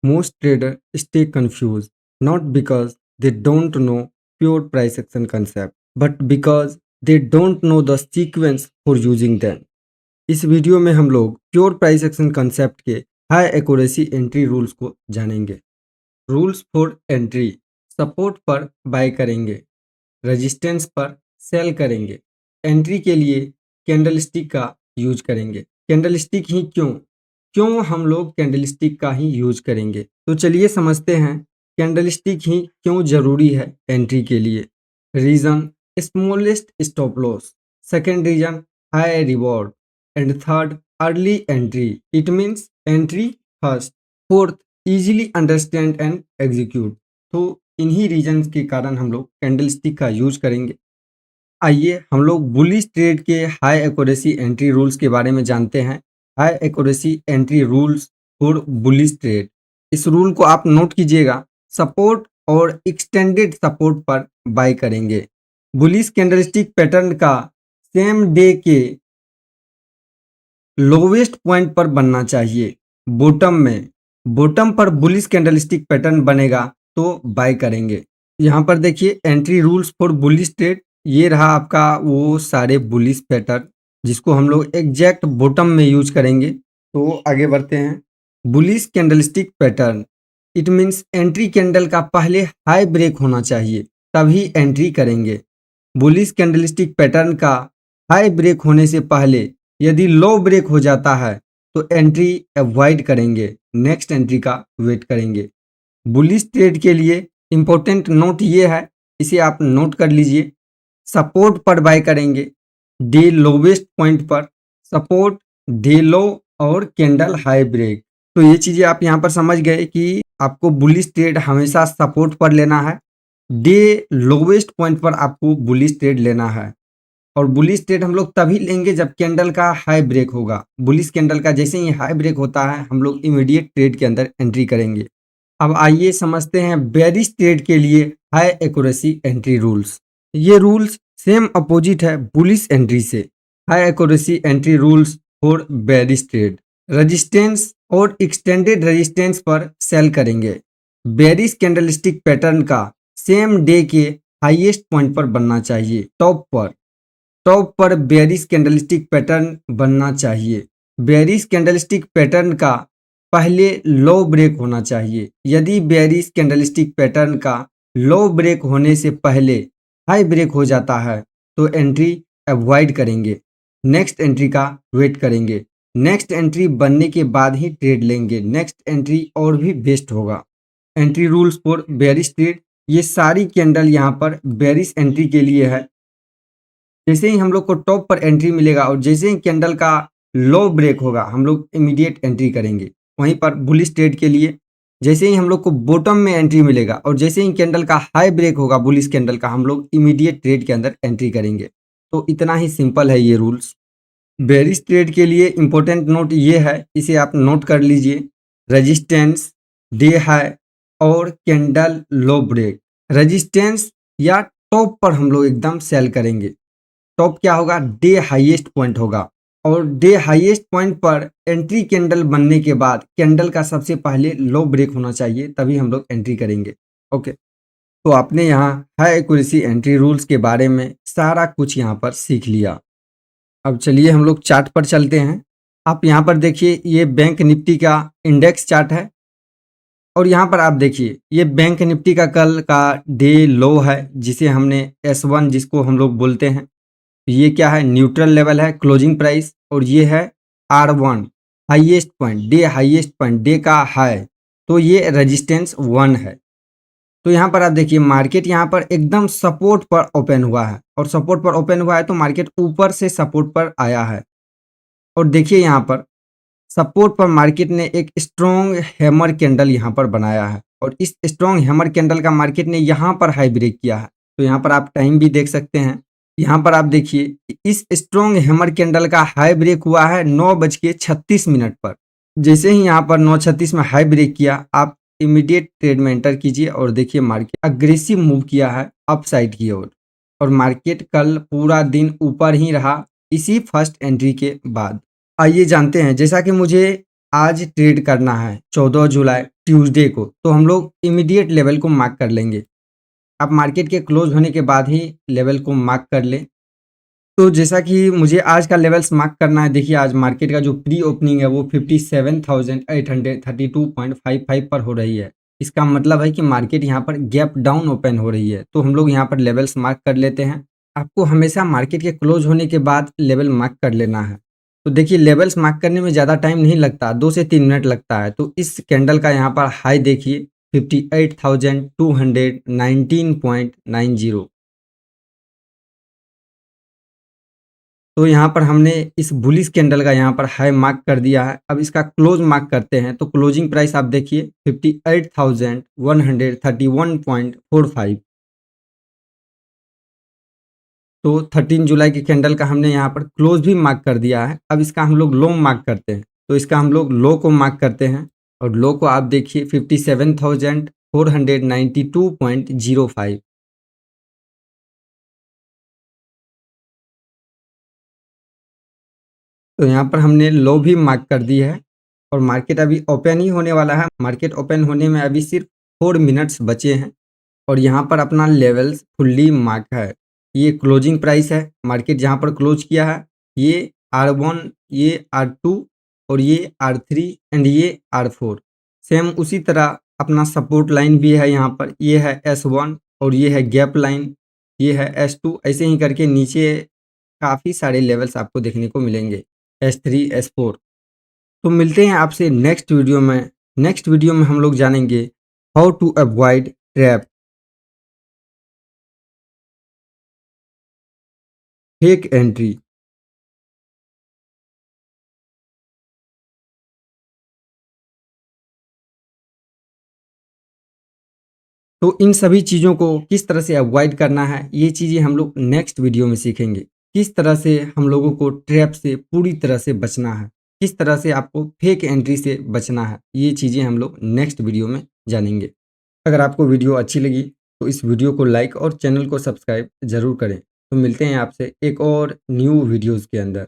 Most traders stay confused not because they don't know pure price action concept, but because they don't know the sequence for using them. इस video में हम लोग pure price action concept के high accuracy entry rules को जानेंगे। Rules for entry: support पर bye करेंगे, resistance पर सेल करेंगे। एंट्री के लिए कैंडलस्टिक का यूज करेंगे। कैंडलस्टिक ही क्यों क्यों हम लोग कैंडलस्टिक का ही यूज करेंगे, तो चलिए समझते हैं कैंडलस्टिक ही क्यों जरूरी है एंट्री के लिए। Reason: smallest stop loss, second reason high reward, and third early entry, it means entry first. Fourth easily understand and execute. तो इन्हीं रीजन्स के कारण हम लोग कैंडलस्टिक का यूज करेंगे। आइए हम लोग बुलिश ट्रेड के हाई एक्यूरेसी एंट्री रूल्स के बारे में जानते हैं। High accuracy entry rules for bullish trade, इस रूल को आप नोट कीजिएगा। सपोर्ट और एक्सटेंडेड सपोर्ट पर बाय करेंगे। बुलिश कैंडलस्टिक पैटर्न का सेम डे के लोवेस्ट पॉइंट पर बनना चाहिए। बॉटम पर बुलिश कैंडलस्टिक पैटर्न बनेगा तो बाय करेंगे। यहाँ पर देखिए entry rules for bullish trade, ये रहा आपका वो सारे बुलिश पैटर्न जिसको हम लोग एग्जैक्ट बॉटम में यूज करेंगे। तो आगे बढ़ते हैं। Bullish candlestick pattern, it means entry candle का पहले हाई ब्रेक होना चाहिए तभी एंट्री करेंगे। बुलिश कैंडलस्टिक पैटर्न का हाई ब्रेक होने से पहले यदि लो ब्रेक हो जाता है तो एंट्री अवॉइड करेंगे, नेक्स्ट एंट्री का वेट करेंगे। बुलिश ट्रेड के लिए इंपॉर्टेंट नोट ये है, इसे आप नोट कर लीजिए। सपोर्ट पर बाय करेंगे, डे लोवेस्ट पॉइंट पर सपोर्ट, डे लो और कैंडल हाई ब्रेक। तो ये चीजें आप यहाँ पर समझ गए कि आपको बुलिश ट्रेड हमेशा सपोर्ट पर लेना है, डे लोवेस्ट पॉइंट पर आपको बुलिश ट्रेड लेना है। और बुलिश ट्रेड हम लोग तभी लेंगे जब कैंडल का हाई ब्रेक होगा। बुलिश कैंडल का जैसे ही हाई ब्रेक होता है हम लोग इमीडिएट ट्रेड के अंदर एंट्री करेंगे। अब आइए समझते हैं बेरिश ट्रेड के लिए हाई एक्यूरेसी एंट्री रूल्स। ये रूल्स सेम अपोजिट है बुलिश एंट्री से। High accuracy entry rules for bearish trade: resistance और एक्सटेंडेड रेजिस्टेंस पर सेल करेंगे। बेरिश कैंडलस्टिक पैटर्न का सेम डे के हाईएस्ट पॉइंट पर बनना चाहिए। टॉप पर बेरिश कैंडलस्टिक पैटर्न बनना चाहिए। बेरिश कैंडलस्टिक पैटर्न का पहले लो ब्रेक होना चाहिए। यदि बेरिश कैंडलस्टिक पैटर्न का लो ब्रेक होने से पहले हाई ब्रेक हो जाता है तो एंट्री अवॉइड करेंगे, नेक्स्ट एंट्री का वेट करेंगे। नेक्स्ट एंट्री बनने के बाद ही ट्रेड लेंगे, नेक्स्ट एंट्री और भी बेस्ट होगा। Entry rules for bearish trade, ये सारी कैंडल यहाँ पर बेरिश एंट्री के लिए है। जैसे ही हम लोग को टॉप पर एंट्री मिलेगा और जैसे ही कैंडल का लो ब्रेक होगा हम लोग इमीडिएट एंट्री करेंगे। वहीं पर बुलिश ट्रेड के लिए जैसे ही हम लोग को बॉटम में एंट्री मिलेगा और जैसे ही कैंडल का हाई ब्रेक होगा बुलिश कैंडल का, हम लोग इमीडिएट ट्रेड के अंदर एंट्री करेंगे। तो इतना ही सिंपल है ये रूल्स। बेरिश ट्रेड के लिए इंपॉर्टेंट नोट ये है, इसे आप नोट कर लीजिए। रेजिस्टेंस, डे हाई और कैंडल लो ब्रेक। रेजिस्टेंस या टॉप पर हम लोग एकदम सेल करेंगे। टॉप क्या होगा? डे हाईएस्ट पॉइंट होगा और डे हाईएस्ट पॉइंट पर एंट्री कैंडल बनने के बाद कैंडल का सबसे पहले लो ब्रेक होना चाहिए तभी हम लोग एंट्री करेंगे। ओके, तो आपने यहाँ हाई एक्यूरेसी एंट्री रूल्स के बारे में सारा कुछ यहाँ पर सीख लिया। अब चलिए हम लोग चार्ट पर चलते हैं। आप यहाँ पर देखिए ये बैंक निफ्टी का इंडेक्स चार्ट है और यहाँ पर आप देखिए ये बैंक निफ्टी का कल का डे लो है जिसे हमने S1 जिसको हम लोग बोलते हैं। ये क्या है? न्यूट्रल लेवल है, क्लोजिंग प्राइस, और ये है R1 highest point, day highest point, day का हाई। तो ये रेजिस्टेंस 1 है। तो यहाँ पर आप देखिए मार्केट यहाँ पर एकदम सपोर्ट पर ओपन हुआ है और सपोर्ट पर ओपन हुआ है तो मार्केट ऊपर से सपोर्ट पर आया है। और देखिए यहाँ पर सपोर्ट पर मार्केट ने एक स्ट्रॉन्ग हैमर कैंडल यहाँ पर बनाया है और इस स्ट्रॉन्ग हैमर कैंडल का मार्केट ने यहाँ पर हाई ब्रेक किया है। तो यहाँ पर आप टाइम भी देख सकते हैं। यहाँ पर आप देखिए इस स्ट्रॉन्ग हैमर कैंडल का हाई ब्रेक हुआ है 9:36 पर। जैसे ही यहाँ पर 9:36 में हाई ब्रेक किया आप इमीडिएट ट्रेड में एंटर कीजिए और देखिए मार्केट अग्रेसिव मूव किया है अप साइड की ओर और मार्केट कल पूरा दिन ऊपर ही रहा इसी फर्स्ट एंट्री के बाद। आइए जानते हैं, जैसा कि मुझे आज ट्रेड करना है 14 जुलाई ट्यूसडे को, तो हम लोग इमीडिएट लेवल को मार्क कर लेंगे। आप मार्केट के क्लोज होने के बाद ही लेवल को मार्क कर लें। तो जैसा कि मुझे आज का लेवल्स मार्क करना है, देखिए आज मार्केट का जो प्री ओपनिंग है वो 57,832.55 पर हो रही है। इसका मतलब है कि मार्केट यहाँ पर गैप डाउन ओपन हो रही है, तो हम लोग यहाँ पर लेवल्स मार्क कर लेते हैं। आपको हमेशा मार्केट के क्लोज होने के बाद लेवल मार्क कर लेना है। तो देखिए लेवल्स मार्क करने में ज़्यादा टाइम नहीं लगता, 2 से 3 मिनट लगता है। तो इस कैंडल का यहाँ पर हाई देखिए 58,219.90। तो यहाँ पर हमने इस बुलिश कैंडल का यहाँ पर हाई मार्क कर दिया है। अब इसका क्लोज मार्क करते हैं, तो क्लोजिंग प्राइस आप देखिए 58,131.45। तो 13 जुलाई के कैंडल का हमने यहाँ पर क्लोज भी मार्क कर दिया है। अब इसका हम लोग लो मार्क करते हैं, तो इसका हम लोग लो को मार्क करते हैं और लो को आप देखिए 57,492.05। तो यहाँ पर हमने लो भी मार्क कर दी है और मार्केट अभी ओपन ही होने वाला है। मार्केट ओपन होने में अभी सिर्फ 4 मिनट्स बचे हैं और यहाँ पर अपना लेवल्स फुल्ली मार्क है। ये क्लोजिंग प्राइस है, मार्केट जहाँ पर क्लोज किया है ये R1, ये R2 और ये R3 एंड ये R4। सेम उसी तरह अपना सपोर्ट लाइन भी है यहाँ पर, ये है S1 और ये है गैप लाइन, ये है S2। ऐसे ही करके नीचे काफ़ी सारे लेवल्स आपको देखने को मिलेंगे, S3, S4। तो मिलते हैं आपसे नेक्स्ट वीडियो में। नेक्स्ट वीडियो में हम लोग जानेंगे how to avoid trap, fake entry. तो इन सभी चीज़ों को किस तरह से अवॉइड करना है, ये चीज़ें हम लोग नेक्स्ट वीडियो में सीखेंगे। किस तरह से हम लोगों को ट्रैप से पूरी तरह से बचना है, किस तरह से आपको फेक एंट्री से बचना है, ये चीज़ें हम लोग नेक्स्ट वीडियो में जानेंगे। अगर आपको वीडियो अच्छी लगी तो इस वीडियो को लाइक और चैनल को सब्सक्राइब ज़रूर करें। तो मिलते हैं आपसे एक और न्यू वीडियोज़ के अंदर।